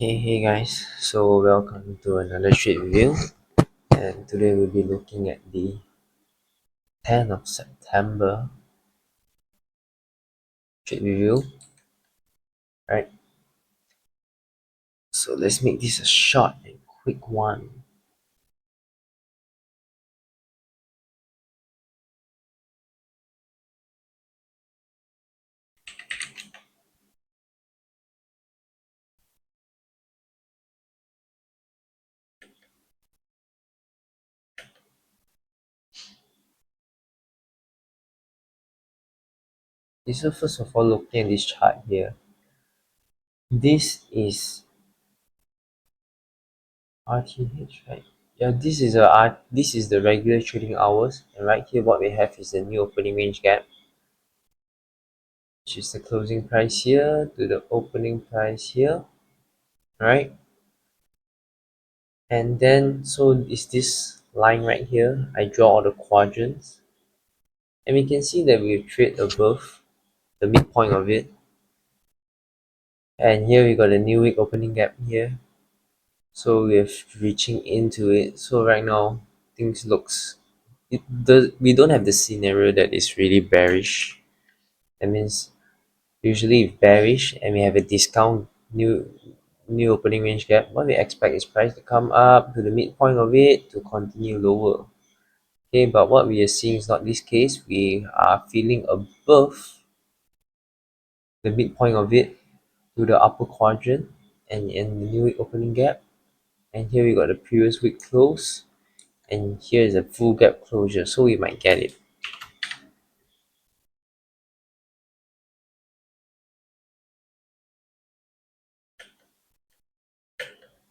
Hey guys, so welcome to another trade review, and today we'll be looking at the 10th of September trade review, right? So let's make this a short and quick one. So first of all, looking at this chart here, this is RTH, right? Yeah, this is the regular trading hours, and right here what we have is the new opening range gap, which is the closing price here to the opening price here, right? And then so is this line right here. I draw all the quadrants, and we can see that we trade above the midpoint of it, and here we got a new week opening gap here, so we're reaching into it. So right now things looks, we don't have the scenario that is really bearish. That means usually if bearish and we have a discount new opening range gap, what we expect is price to come up to the midpoint of it to continue lower. Okay, but what we are seeing is not this case. We are feeling above the midpoint of it to the upper quadrant and in the new week opening gap. And here we got the previous week close, and here is a full gap closure, so we might get it.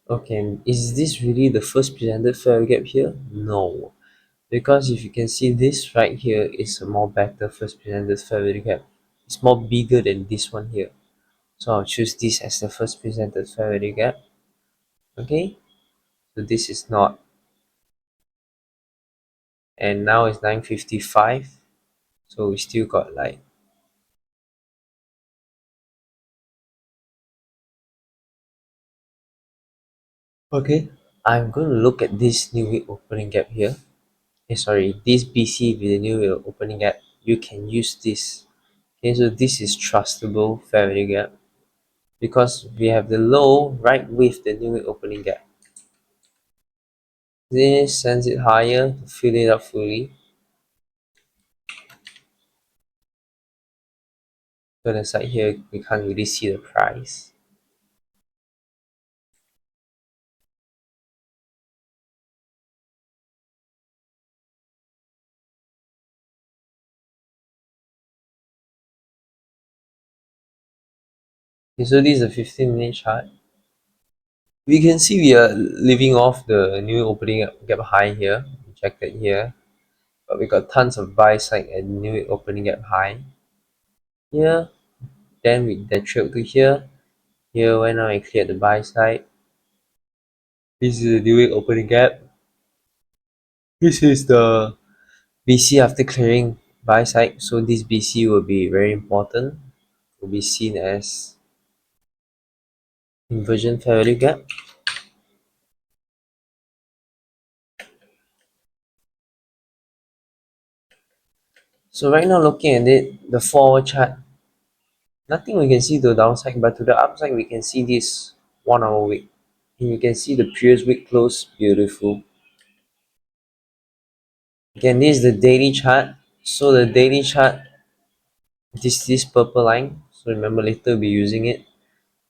Okay, is this really the first presented fair value gap here? No, because if you can see this right here is a more better first presented fair value gap. It's more bigger than this one here, so I'll choose this as the first presented fair value gap. Okay, so this is not, and now it's 9:55, so we still got like, okay, I'm going to look at this new week opening gap here. Sorry, this BC with the new week opening gap, you can use this. Okay, so this is trustable fair value gap because we have the low right with the new week opening gap. This sends it higher to fill it up fully. So the side here we can't really see the price. Okay, so this is a 15-minute chart. We can see we are living off the new opening gap high here, rejected here, but we got tons of buy side and new opening gap high here. Then we then trailed to here. Here when I cleared the buy side, this is the new opening gap. This is the BC after clearing buy side, so this BC will be very important, will be seen as inversion fair value gap. So right now looking at it, the 4-hour chart, nothing we can see to the downside, but to the upside we can see this 1-hour wick, and you can see the previous wick close, beautiful. Again, this is the daily chart. So the daily chart, this purple line, so remember later we'll be using it.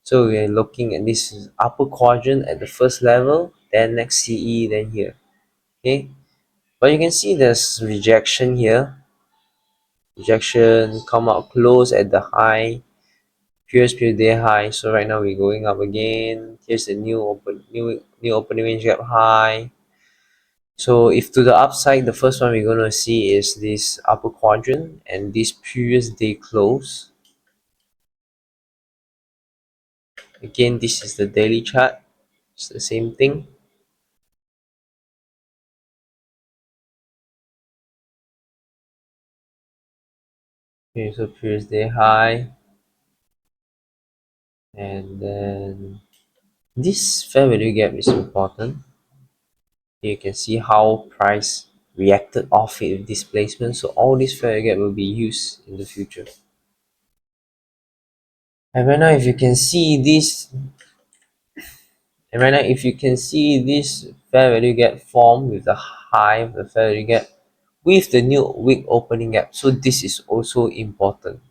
So we're looking at this upper quadrant at the first level, then next CE, then here. Okay, but you can see there's rejection here. Rejection, come out close at the high, previous day high. So right now we're going up again. Here's the new opening range gap high. So if to the upside, the first one we're gonna see is this upper quadrant and this previous day close. Again, this is the daily chart. It's the same thing. Okay, so previous day high, and then This fair value gap is important. You can see how price reacted off it with displacement. So all this fair value gap will be used in the future. And right now, if you can see this, fair value gap form with the high of the fair value gap with the new weak opening gap. So this is also important.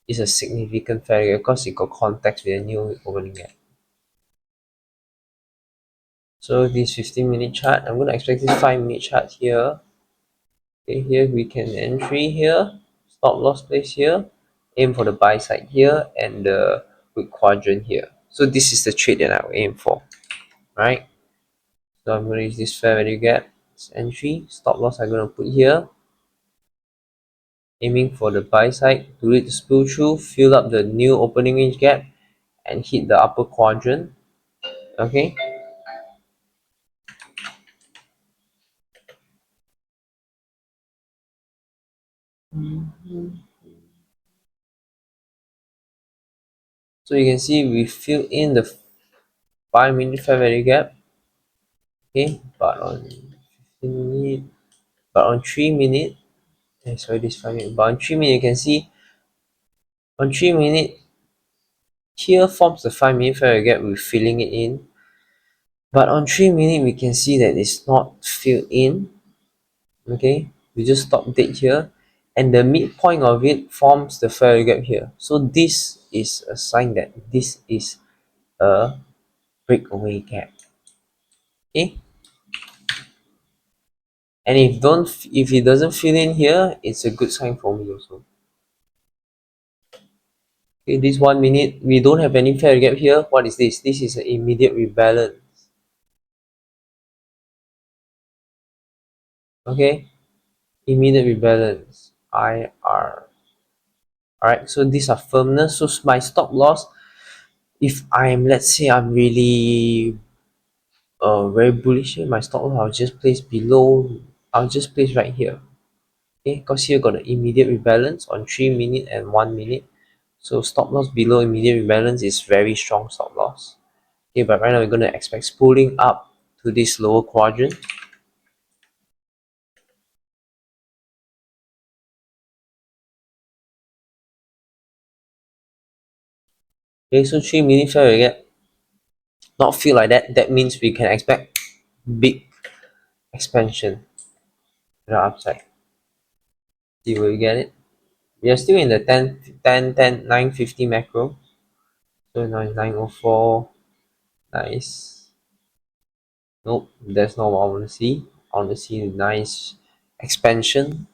It's a significant fair value gap because it got context with a new weak opening gap. So this 15-minute chart, I'm going to expect this 5-minute chart here. Okay, here we can entry here, stop loss place here, aim for the buy side here, and the weak quadrant here. So this is the trade that I will aim for, right? So I'm going to use this fair value gap entry, stop loss I'm going to put here, aiming for the buy side to read the spill through, fill up the new opening range gap, and hit the upper quadrant. Okay. So you can see we fill in the 5-minute fair value gap. Okay, but on 15 minute, but on 3 minute, sorry, this 5 minute, but on 3 minute you can see on 3 minute here forms the 5-minute fair value gap, we're filling it in. But on 3 minute we can see that it's not filled in. Okay, we just stop dead here, and the midpoint of it forms the fair value gap here. So this is a sign that this is a breakaway gap. Okay, and if it doesn't fill in here, it's a good sign for me also. Okay, this 1 minute we don't have any fair gap here. What is this? This is an immediate rebalance. Okay, immediate rebalance IR. Alright, so these are firmness. So my stop loss, if I'm, let's say I'm really very bullish here, my stop loss I'll just place below, I'll just place right here. Okay, because here got the immediate rebalance on 3 minute and 1 minute. So stop loss below immediate rebalance is very strong stop loss. Okay, but right now we're gonna expect spooling up to this lower quadrant. Okay, so 3 minute fair value gap not feel like that. That means we can expect big expansion to the upside. See where you get it? We are still in the 950 macro. So now it's 904. Nice. Nope, that's not what I want to see. I want to see a nice expansion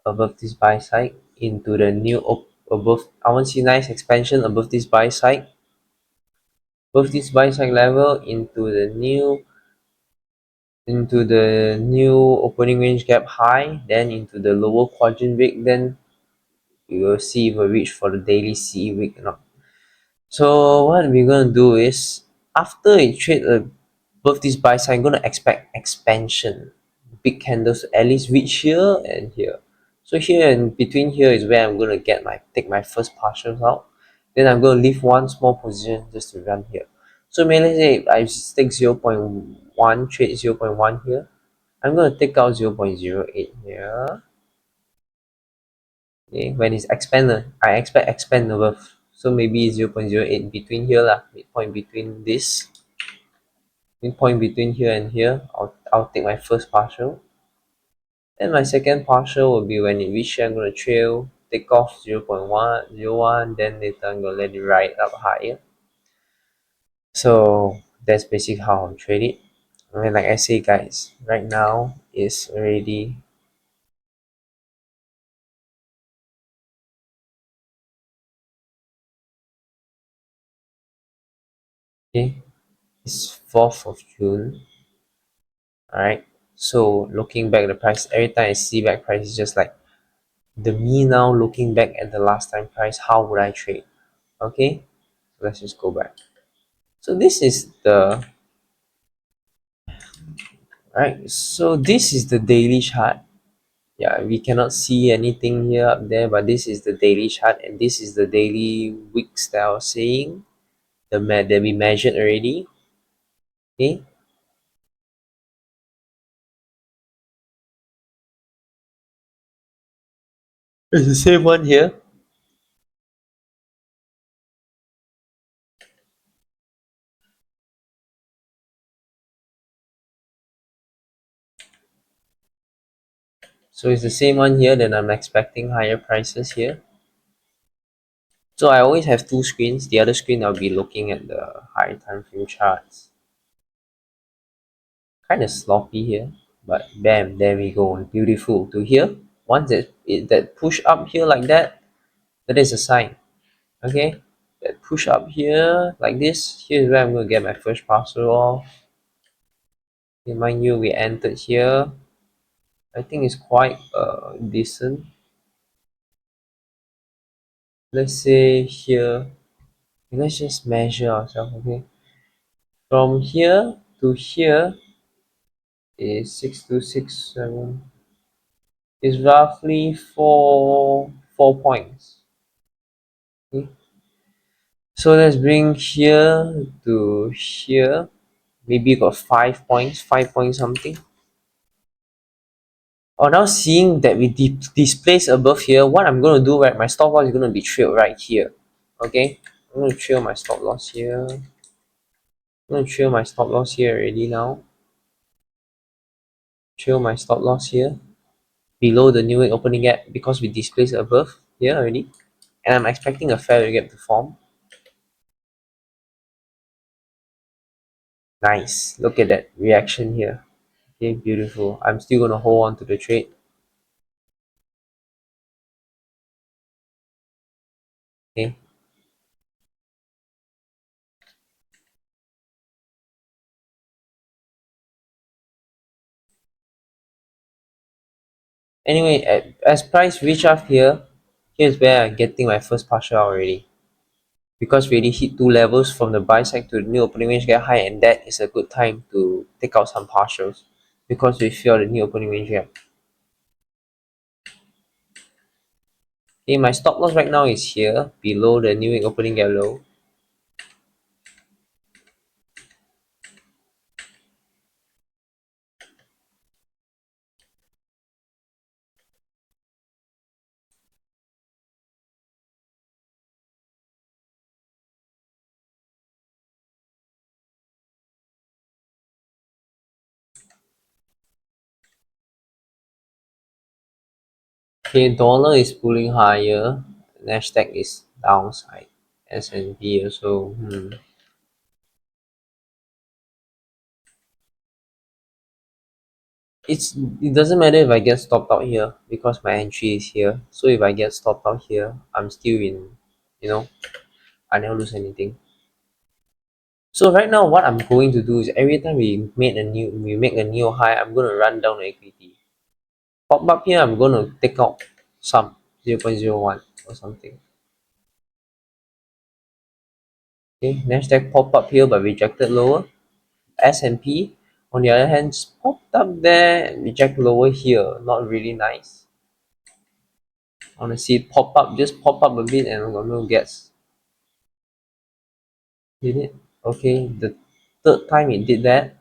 above this buy side into the new above. I want to see nice expansion above this buy side. Above this buy side level into the new opening range gap high, then into the lower quadrant wick, then you will see if we reach for the daily CE wick or not. So what we're gonna do is after it trade above this buy side, I'm gonna expect expansion. Big candles at least reach here and here. So here and between here is where I'm gonna take my first partials out. Then I'm gonna leave one small position just to run here. So maybe let's say I take 0.1, trade 0.1 here. I'm gonna take out 0.08 here. Okay, when it's expanded, I expect expand above. So maybe 0.08 between here lah, midpoint between here and here. I'll take my first partial. And my second partial will be when it reaches here, I'm gonna trail, take off 0.101, then later I'm gonna let it ride up higher. So that's basically how I'm trading. I mean, like I say guys, right now is already okay. It's 4th of June. Alright. So looking back at the price, every time I see back price, it's just like the me now looking back at the last time price, how would I trade? Okay, so let's just go back. So this is the right. So this is the daily chart. Yeah, we cannot see anything here up there, but this is the daily chart, and this is the daily wicks that I was saying. that we measured already. Okay, it's the same one here. So it's the same one here, then I'm expecting higher prices here. So I always have two screens. The other screen I'll be looking at the high time frame charts. Kind of sloppy here, but bam, there we go. Beautiful. To here, once that push up here like that, that is a sign. Okay, that push up here like this. Here's where I'm gonna get my first parcel off. Okay, mind you, we entered here. I think it's quite decent. Let's say here. Let's just measure ourselves. Okay, from here to here is 6267. Is roughly four points. Okay, so let's bring here to here. Maybe got 5 points, 5 point something. Oh, now seeing that we displace above here, what I'm going to do, right, my stop loss is going to be trailed right here. Okay, I'm going to trail my stop loss here. I'm going to trail my stop loss here already now. Trail my stop loss here. Below the new week opening gap because we displaced above here already. And I'm expecting a fair value gap to form. Nice. Look at that reaction here. Okay, beautiful. I'm still going to hold on to the trade. Okay. Anyway, as price reach up here, here's where I'm getting my first partial already. Because we already hit two levels from the buy side to the new opening range gap high, and that is a good time to take out some partials because we feel the new opening range gap. Okay, my stop loss right now is here below the new week opening gap low. Okay, dollar is pulling higher, Nasdaq is downside, S&P also. It doesn't matter if I get stopped out here because my entry is here. So if I get stopped out here, I'm still in, you know, I never lose anything. So right now, what I'm going to do is every time we make a new high, I'm gonna run down the equity. Pop up here, I'm gonna take out some 0.01 or something. Okay, Nasdaq pop up here but rejected lower. S&P on the other hand just popped up there and reject lower here. Not really nice. I wanna see it pop up, just pop up a bit and I'm gonna guess. Did it? Okay, the third time it did that.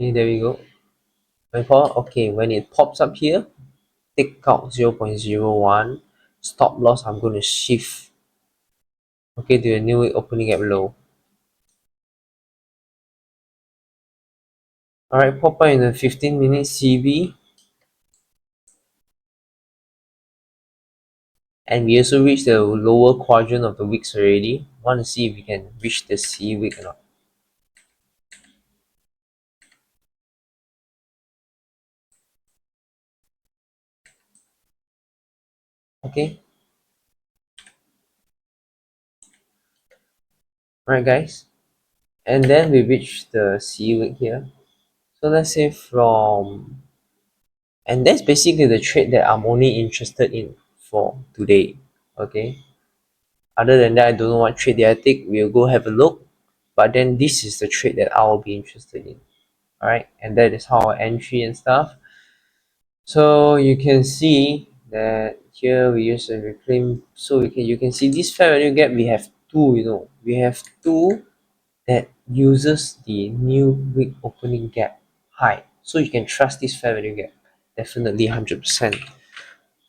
Okay, there we go. Okay, when it pops up here, take out 0.01. Stop loss, I'm going to shift. Okay, to a new week opening at low. Alright, pop up in the 15-minute CB. And we also reached the lower quadrant of the wicks already. Want to see if we can reach the C wick or not. Okay. Alright guys. And then we reach the C wick here. So let's say from And that's basically the trade that I'm only interested in for today. Okay. Other than that, I don't know what trade they are take. We'll go have a look. But then this is the trade that I will be interested in. Alright, and that is how I entry and stuff. So you can see that here we use a reclaim. So you can see this fair value gap. We have two. We have two that uses the new week opening gap high. So you can trust this fair value gap. Definitely 100%.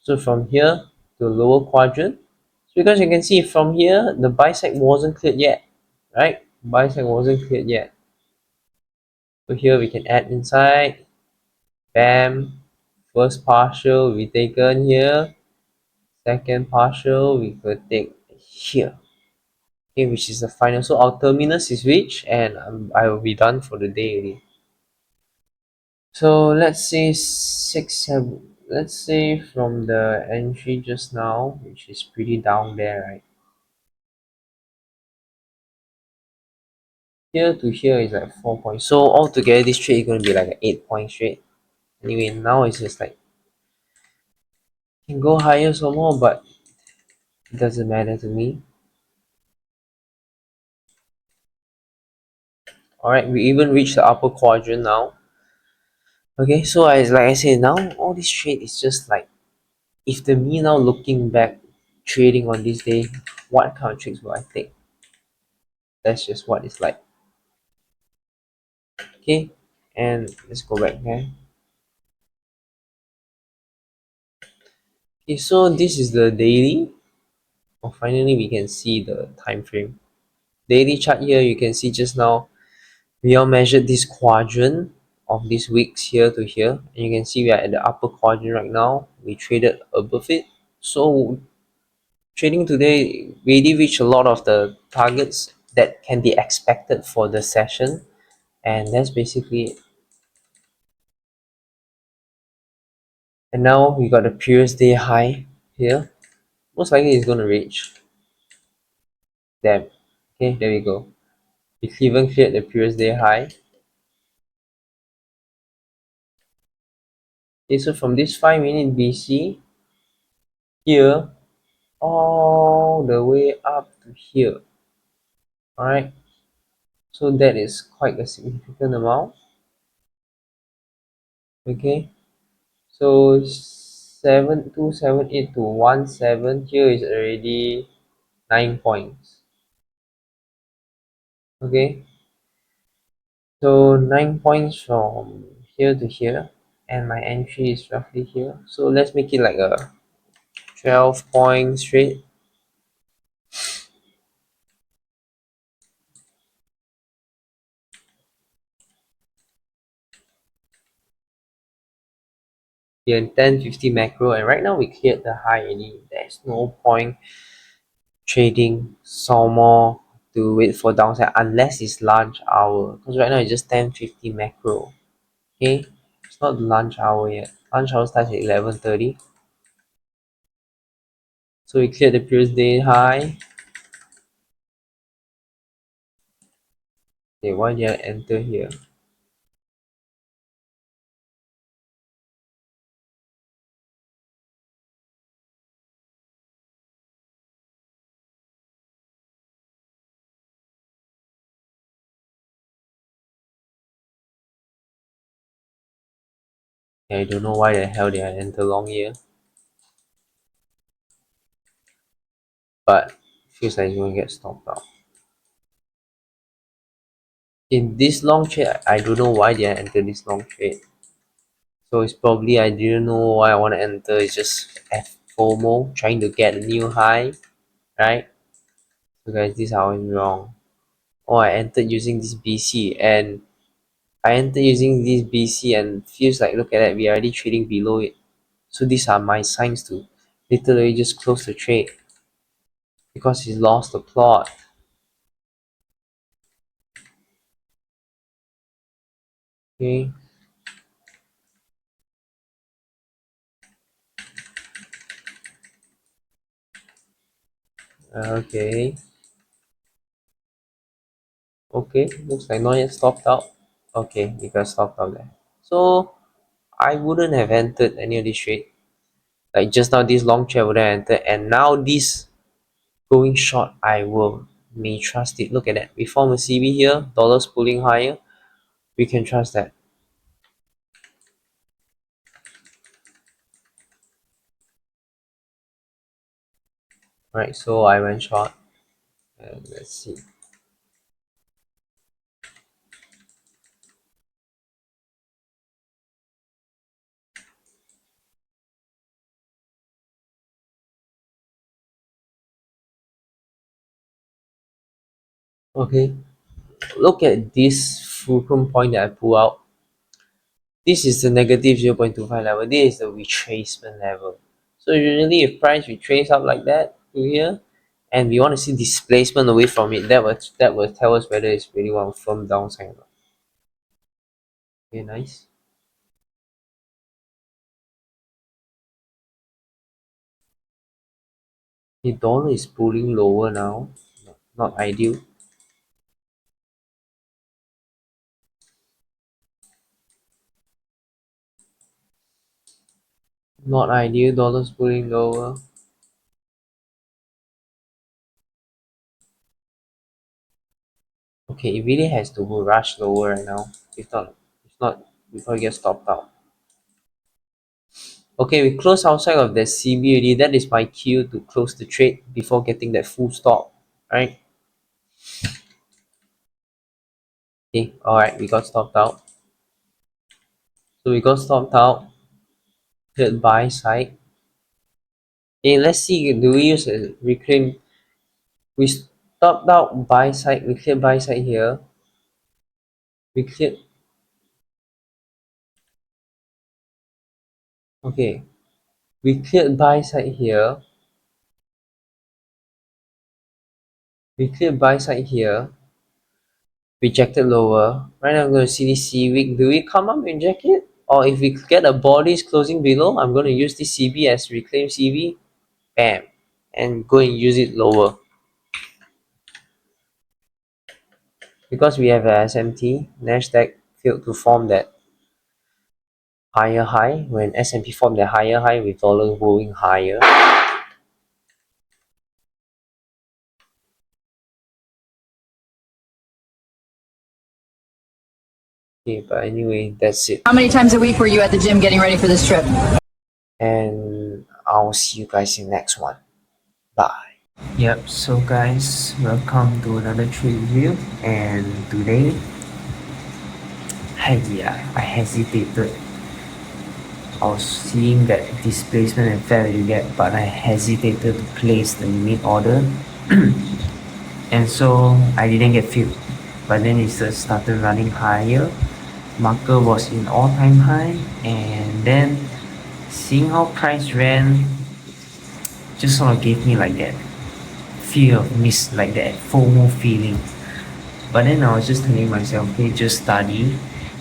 So from here to the lower quadrant, so because you can see from here the buy side wasn't cleared yet, right? Buy side wasn't cleared yet. So here we can add inside. Bam. First partial we taken here. Second partial we could take here. Okay, which is the final. So our terminus is reached, and I will be done for the day already. So let's say 6 7. Let's say from the entry just now, which is pretty down there, right? Here to here is like 4 points. So altogether this trade is going to be like an 8 point trade. Anyway, now it's just like can go higher some more, but it doesn't matter to me. Alright, we even reached the upper quadrant now. Okay, so as like I said, now all this trade is just like, if the me now looking back trading on this day, what kind of trades will I take? That's just what it's like. Okay, and let's go back there. Okay, so this is the daily. Oh, finally we can see the time frame. Daily chart here, you can see just now we all measured this quadrant of these wicks here to here, and you can see we are at the upper quadrant right now. We traded above it. So trading today really reached a lot of the targets that can be expected for the session, and that's basically it. And now we got the previous day high here. Most likely it's going to reach them. Okay, there we go. We even cleared the previous day high. Okay, so from this 5-minute BC here all the way up to here. Alright, so that is quite a significant amount. Okay, so 7278 to 17 here is already 9 points. Okay, so 9 points from here to here, and my entry is roughly here. So let's make it like a 12 point straight. Here 1050 macro, and right now we cleared the high already. There's no point trading some more to wait for downside unless it's lunch hour, because right now it's just 1050 macro. Okay, it's not lunch hour yet. Lunch hour starts at 11:30. So we cleared the previous day high. Okay, why did I enter here? Okay, I don't know why the hell did I enter long here, but feels like it's going to get stopped out. In this long trade, I don't know why did I enter this long trade. So it's probably I didn't know why I want to enter. It's just FOMO, trying to get a new high, right? So guys, this is how I'm wrong. Oh, I entered using this BC, and I entered using this BC and feels like, look at that, we are already trading below it. So these are my signs to literally just close the trade because he lost the plot. Okay. Okay. Okay. Looks like not yet stopped out. Okay, you got stopped out there. So I wouldn't have entered any of this trade. Like just now, this long trade I would have entered, and now this going short, I will may trust it. Look at that. We form a CB here, dollars pulling higher. We can trust that. Right, so I went short. And let's see. Okay, look at this fulcrum point that I pull out. This is the negative 0.25 level. This is the retracement level. So usually if price retrace up like that to here, and we want to see displacement away from it, that will tell us whether it's really one firm downside or not. Okay, nice. The dollar is pulling lower now. Not ideal. Not ideal. Dollar's pulling lower. Okay, it really has to go rush lower right now. If not, before it gets stopped out. Okay, we close outside of the CB already. That is my cue to close the trade before getting that full stop. Right? Okay, alright, we got stopped out. So we got stopped out. Cleared buy side. Okay, let's see. Do we use a reclaim? We stopped out buy side. We cleared buy side here. We cleared. Okay, we cleared buy side here. We cleared buy side here. Rejected lower. Right now I'm going to see this C week. Do we come up and reject it? Or if we get a bodies closing below, I'm going to use this CB as reclaim CB. Bam. And go and use it lower. Because we have a SMT, Nasdaq failed to form that higher high. When S&P formed the higher high with dollar going higher. Okay, but anyway, that's it. How many times a week were you at the gym getting ready for this trip? And I'll see you guys in the next one. Bye. Yep, so guys, welcome to another trade review. And today, I hesitated. I was seeing that displacement and fair value gap, but I hesitated to place the limit order. And so I didn't get filled. But then it started running higher. Marker was in all-time high, and then seeing how price ran just sort of gave me like that fear of miss, like that FOMO feeling. But then I was just telling myself, okay, just study.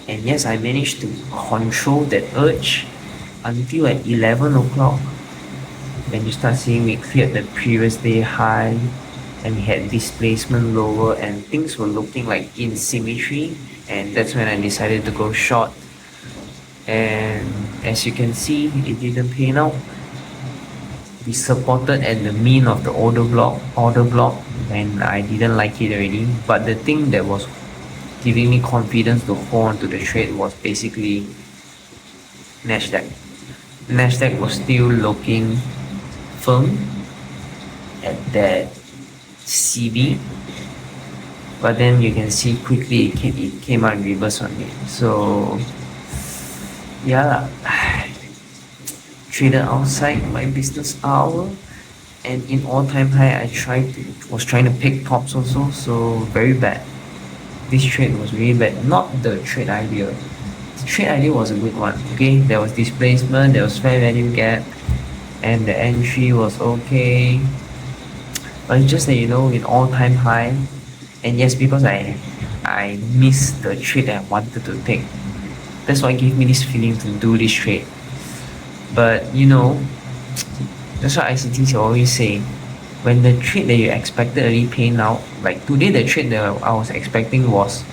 And yes, I managed to control that urge until at 11 o'clock when you start seeing we cleared the previous day high and we had displacement lower and things were looking like in symmetry, and that's when I decided to go short. And as you can see, it didn't pan out. We supported at the mean of the order block when I didn't like it already. But the thing that was giving me confidence to hold on to the trade was basically Nasdaq. Nasdaq was still looking firm at that CB, but then you can see quickly it came out in reverse on me. So yeah, traded outside my business hour, and in all-time high was trying to pick tops also, so very bad. This trade was really bad. Not the trade idea. The trade idea was a good one. Okay, there was displacement, there was fair value gap, and the entry was okay. But it's just that in all-time high, and yes, because I missed the trade that I wanted to take. That's what gave me this feeling to do this trade. But that's what ICTs always say. When the trade that you expected already paying out, like today the trade that I was expecting was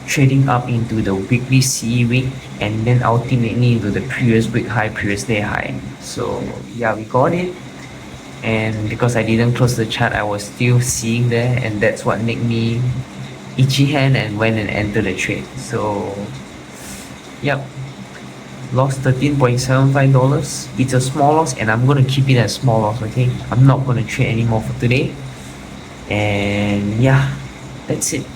trading up into the weekly CE week, and then ultimately into the previous week high, previous day high. So yeah, we got it. And because I didn't close the chart, I was still seeing there, and that's what made me itchy hand and went and entered the trade. So yep, lost $13.75. It's a small loss, and I'm gonna keep it as small loss. Okay, I'm not gonna trade anymore for today. And yeah, that's it.